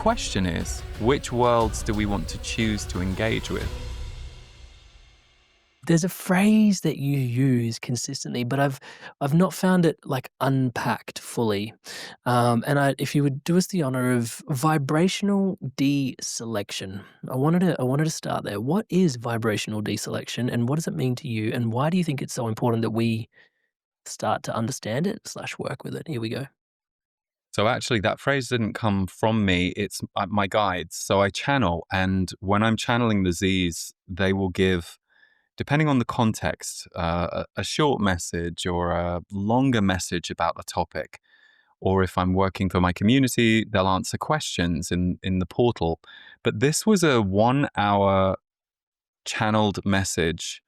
question is, which worlds do we want to choose to engage with? There's a phrase that you use consistently, but I've not found it like unpacked fully. If you would do us the honor of vibrational deselection, I wanted to start there. What is vibrational deselection, and what does it mean to you? And why do you think it's so important that we start to understand it slash work with it? Here we go. So actually, that phrase didn't come from me. It's my guides. So I channel, and when I'm channeling the Z's, they will give, depending on the context, a short message or a longer message about the topic. Or if I'm working for my community, they'll answer questions in the portal. But this was a 1 hour channeled message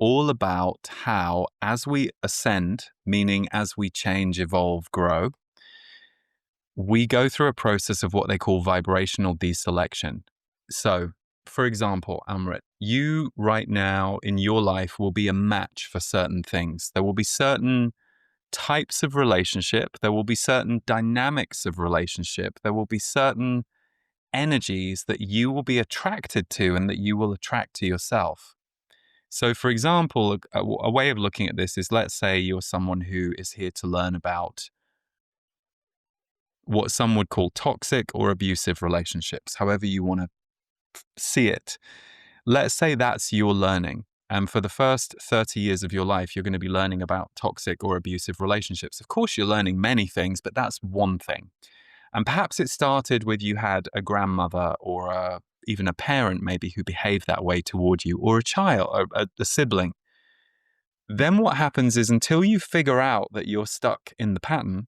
all about how, as we ascend, meaning as we change, evolve, grow, we go through a process of what they call vibrational deselection. So, for example, Amrit, you right now in your life will be a match for certain things. There will be certain types of relationship, there will be certain dynamics of relationship, there will be certain energies that you will be attracted to and that you will attract to yourself. So, for example, a way of looking at this is, let's say you're someone who is here to learn about what some would call toxic or abusive relationships, however you want to see it. Let's say that's your learning. And for the first 30 years of your life, you're going to be learning about toxic or abusive relationships. Of course, you're learning many things, but that's one thing. And perhaps it started with you had a grandmother or even a parent maybe who behaved that way toward you, or a child, or a sibling. Then what happens is, until you figure out that you're stuck in the pattern,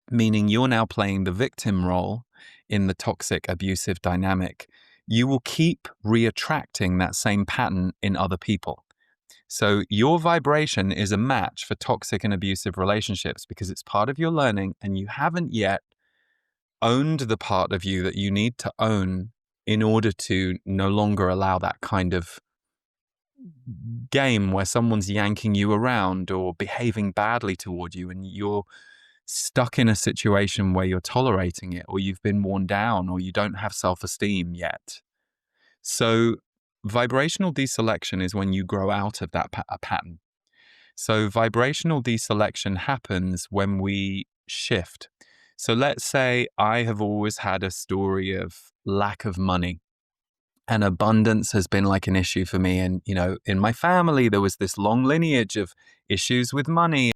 meaning you're now playing the victim role in the toxic abusive dynamic, you will keep reattracting that same pattern in other people. So your vibration is a match for toxic and abusive relationships because it's part of your learning, and you haven't yet owned the part of you that you need to own in order to no longer allow that kind of game where someone's yanking you around or behaving badly toward you, and you're stuck in a situation where you're tolerating it, or you've been worn down, or you don't have self-esteem yet. So vibrational deselection is when you grow out of that pattern. So vibrational deselection happens when we shift. So let's say I have always had a story of lack of money, and abundance has been like an issue for me. And, in my family, there was this long lineage of issues with money.